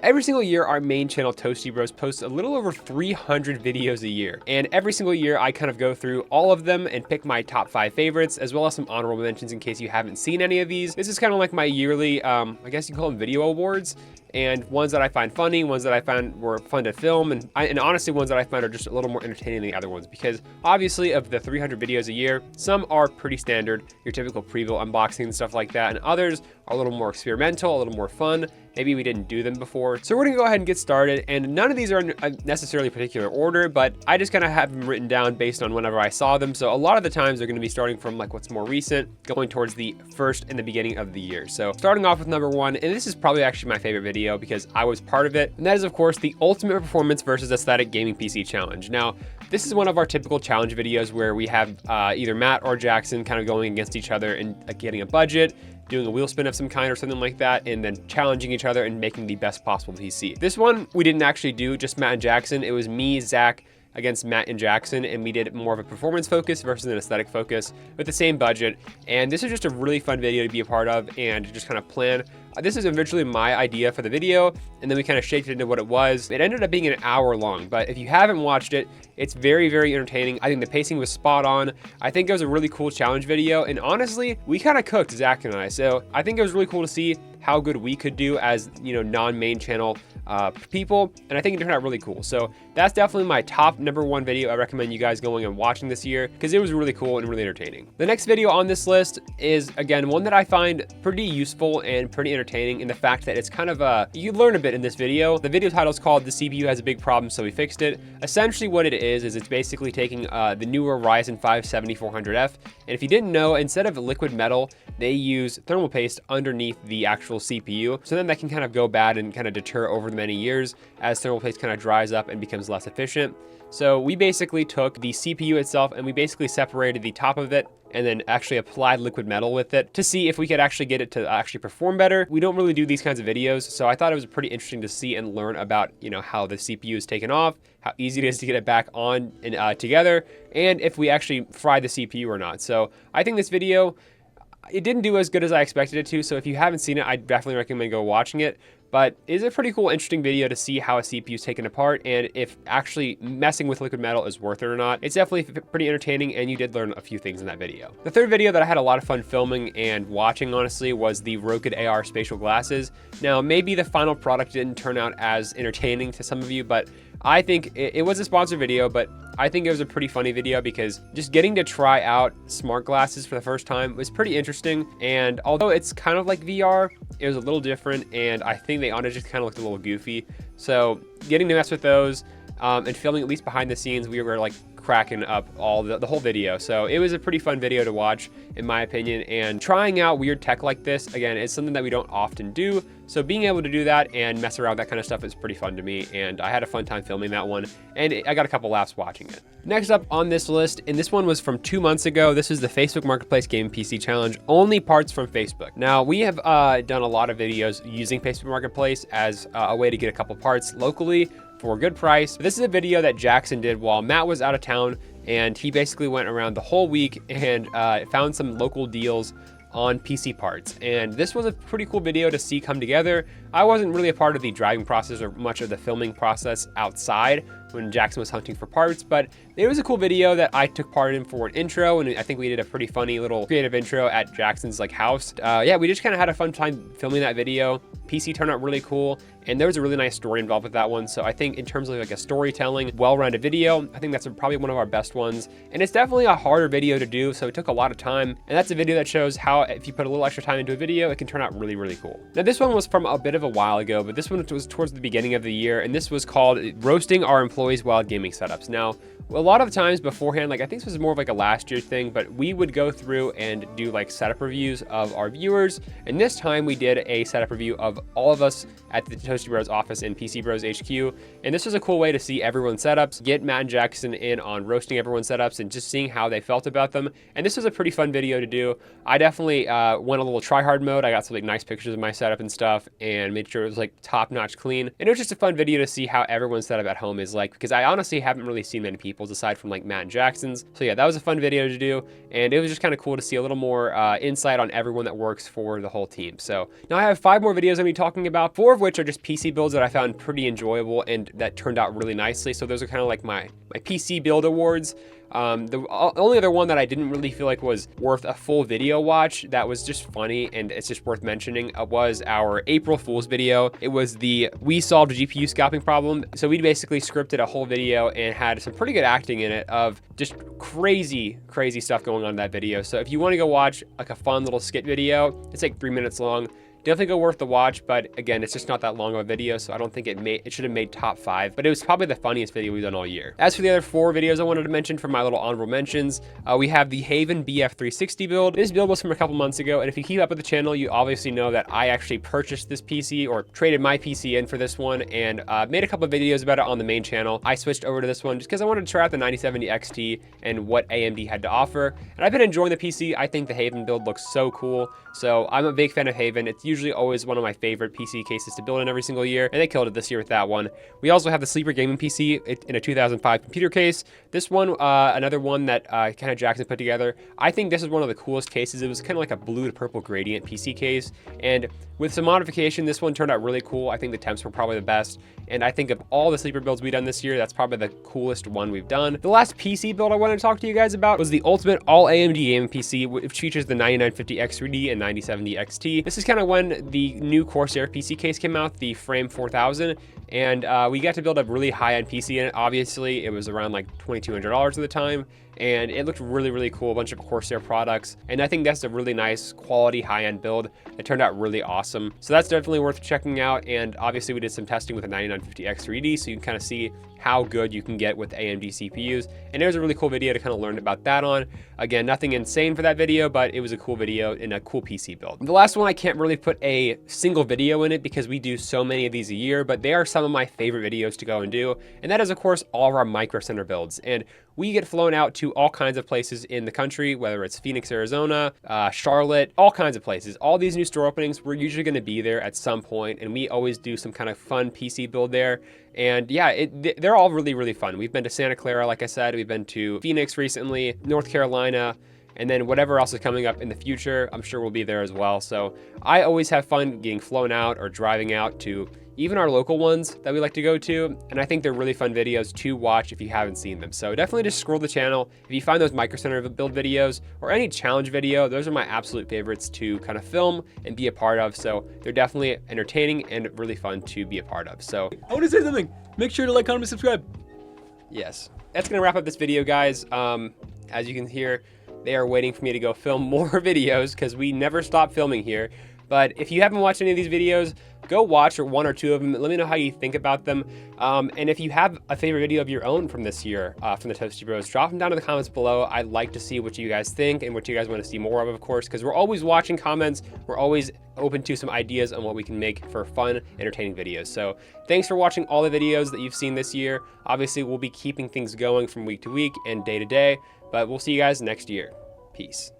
Every single year, our main channel, ToastyBros, posts a little over 300 videos a year. And every single year, I kind of go through all of them and pick my top 5 favorites, as well as some honorable mentions in case you haven't seen any of these. This is kind of like my yearly, I guess you call them video awards, and ones that I find funny, ones that I found were fun to film, and honestly ones that I find are just a little more entertaining than the other ones, because obviously of the 300 videos a year, some are pretty standard, your typical pre-built unboxing and stuff like that, and others are a little more experimental, a little more fun. Maybe we didn't do them before. So we're gonna go ahead and get started, and none of these are in necessarily particular order, but I just kind of have them written down based on whenever I saw them. So a lot of the times they're gonna be starting from like what's more recent, going towards the first and the beginning of the year. So starting off with number 1, and this is probably actually my favorite video because I was part of it, and that is of course the Ultimate Performance versus Aesthetic Gaming PC Challenge. Now, this is one of our typical challenge videos where we have either Matt or Jackson kind of going against each other and getting a budget, doing a wheel spin of some kind or something like that, and then challenging each other and making the best possible PC. This one, we didn't actually do just Matt and Jackson. It was me, Zach, against Matt and Jackson, and we did more of a performance focus versus an aesthetic focus with the same budget. And this is just a really fun video to be a part of and just kind of plan. This is originally my idea for the video, and then we kind of shaped it into what it was. It ended up being an hour long, but if you haven't watched it, it's very, very entertaining. I think the pacing was spot on. I think it was a really cool challenge video, and honestly, we kind of cooked, Zach and I. So I think it was really cool to see how good we could do as, you know, non-main channel people, and I think it turned out really cool. So that's definitely my top number 1 video I recommend you guys going and watching this year, because it was really cool and really entertaining. The next video on this list is, again, one that I find pretty useful and pretty entertaining in the fact that it's kind of you learn a bit in this video. The video title is called "The CPU Has a Big Problem, So We Fixed It." Essentially what it is it's basically taking the newer Ryzen 5 7400F, and if you didn't know, instead of liquid metal, they use thermal paste underneath the actual CPU, so then that can kind of go bad and kind of deter over the many years as thermal paste kind of dries up and becomes less efficient. So we basically took the CPU itself and we basically separated the top of it and then actually applied liquid metal with it to see if we could actually get it to actually perform better. We don't really do these kinds of videos, so I thought it was pretty interesting to see and learn about, you know, how the CPU is taken off, how easy it is to get it back on and together, and if we actually fry the CPU or not. So I think this video, it didn't do as good as I expected it to, so if you haven't seen it, I definitely recommend go watching it. But it's a pretty cool, interesting video to see how a CPU is taken apart and if actually messing with liquid metal is worth it or not. It's definitely pretty entertaining, and you did learn a few things in that video. The third video that I had a lot of fun filming and watching, honestly, was the Rokid AR spatial glasses. Now, maybe the final product didn't turn out as entertaining to some of you, but I think it was a sponsored video, but I think it was a pretty funny video because just getting to try out smart glasses for the first time was pretty interesting. And although it's kind of like VR, it was a little different, and I think they honestly just kind of looked a little goofy. So getting to mess with those and filming at least behind the scenes, we were like cracking up all the whole video. So it was a pretty fun video to watch, in my opinion, and trying out weird tech like this, again, is something that we don't often do. So being able to do that and mess around with that kind of stuff is pretty fun to me, and I had a fun time filming that one, and I got a couple laughs watching it. Next up on this list, and this one was from 2 months ago, this is the Facebook Marketplace Game PC Challenge, only parts from Facebook. Now, we have done a lot of videos using Facebook Marketplace as a way to get a couple parts locally for a good price. This is a video that Jackson did while Matt was out of town, and he basically went around the whole week and found some local deals on PC parts. And this was a pretty cool video to see come together. I wasn't really a part of the driving process or much of the filming process outside when Jackson was hunting for parts, but it was a cool video that I took part in for an intro, and I think we did a pretty funny little creative intro at Jackson's like house. Yeah, we just kind of had a fun time filming that video. PC turned out really cool, and there was a really nice story involved with that one. So I think in terms of like a storytelling, well-rounded video, I think that's probably one of our best ones. And it's definitely a harder video to do, so it took a lot of time. And that's a video that shows how if you put a little extra time into a video, it can turn out really, really cool. Now this one was from a bit of a while ago, but this one was towards the beginning of the year, and this was called Roasting Our Employees While Gaming Setups. Now, a lot of times beforehand, like I think this was more of like a last year thing, but we would go through and do like setup reviews of our viewers. And this time we did a setup review of all of us at the ToastyBros office in PC Bros HQ. And this was a cool way to see everyone's setups, get Matt and Jackson in on roasting everyone's setups and just seeing how they felt about them. And this was a pretty fun video to do. I definitely went a little try hard mode. I got some like nice pictures of my setup and stuff and made sure it was like top notch clean. And it was just a fun video to see how everyone's setup at home is like, because I honestly haven't really seen many people people's aside from like Matt and Jackson's. So yeah, that was a fun video to do, and it was just kind of cool to see a little more insight on everyone that works for the whole team. So now I have 5 more videos I'm gonna be talking about, 4 of which are just PC builds that I found pretty enjoyable and that turned out really nicely. So those are kind of like my PC build awards. The only other one that I didn't really feel like was worth a full video watch that was just funny and it's just worth mentioning was our April Fool's video. It was the we solved a GPU scalping problem. So we basically scripted a whole video and had some pretty good acting in it of just crazy stuff going on in that video. So if you want to go watch like a fun little skit video, it's like 3 minutes long. Definitely go worth the watch, but again, it's just not that long of a video, so I don't think it should have made top 5, but it was probably the funniest video we've done all year. As for the other 4 videos I wanted to mention for my little honorable mentions, we have the Haven BF360 build. This build was from a couple months ago, and if you keep up with the channel, you obviously know that I actually purchased this PC or traded my PC in for this one and made a couple of videos about it on the main channel. I switched over to this one just because I wanted to try out the 9070 XT and what AMD had to offer, and I've been enjoying the PC. I think the Haven build looks so cool, so I'm a big fan of Haven. It's usually always one of my favorite PC cases to build in every single year, and they killed it this year with that one. We also have the Sleeper Gaming PC in a 2005 computer case. This one, another one that kind of Jackson put together. I think this is one of the coolest cases. It was kind of like a blue to purple gradient PC case, and with some modification, this one turned out really cool. I think the temps were probably the best, and I think of all the sleeper builds we've done this year, that's probably the coolest one we've done. The last PC build I wanted to talk to you guys about was the ultimate all AMD gaming PC, which features the 9950 X3D and 9070 XT. This is kind of when the new Corsair PC case came out, the Frame 4000, and we got to build a really high-end PC in it. Obviously, it was around like $2,200 at the time, and it looked really cool, a bunch of Corsair products, and I think that's a really nice quality high-end build. It turned out really awesome, so that's definitely worth checking out. And obviously we did some testing with the 9950 X3D, so you can kind of see how good you can get with AMD CPUs, and it was a really cool video to kind of learn about that on. Again, nothing insane for that video, but it was a cool video in a cool PC build. The last one, I can't really put a single video in it because we do so many of these a year, but they are some of my favorite videos to go and do, and that is of course all of our Micro Center builds. And we get flown out to all kinds of places in the country, whether it's Phoenix, Arizona, Charlotte, all kinds of places. All these new store openings, we're usually going to be there at some point, and we always do some kind of fun PC build there. And yeah, they're all really fun. We've been to Santa Clara, like I said, we've been to Phoenix recently, North Carolina, and then whatever else is coming up in the future, I'm sure we'll be there as well. So I always have fun getting flown out or driving out to even our local ones that we like to go to, and I think they're really fun videos to watch if you haven't seen them. So definitely just scroll the channel. If you find those Micro Center build videos or any challenge video, those are my absolute favorites to kind of film and be a part of. So they're definitely entertaining and really fun to be a part of. So I want to say something. Make sure to like, comment, and subscribe. Yes, that's gonna wrap up this video, guys. As you can hear, they are waiting for me to go film more videos because we never stop filming here. But if you haven't watched any of these videos, go watch one or two of them. Let me know how you think about them. And if you have a favorite video of your own from this year, from the Toasty Bros, drop them down in the comments below. I'd like to see what you guys think and what you guys want to see more of course, because we're always watching comments. We're always open to some ideas on what we can make for fun, entertaining videos. So thanks for watching all the videos that you've seen this year. Obviously, we'll be keeping things going from week to week and day to day, but we'll see you guys next year. Peace.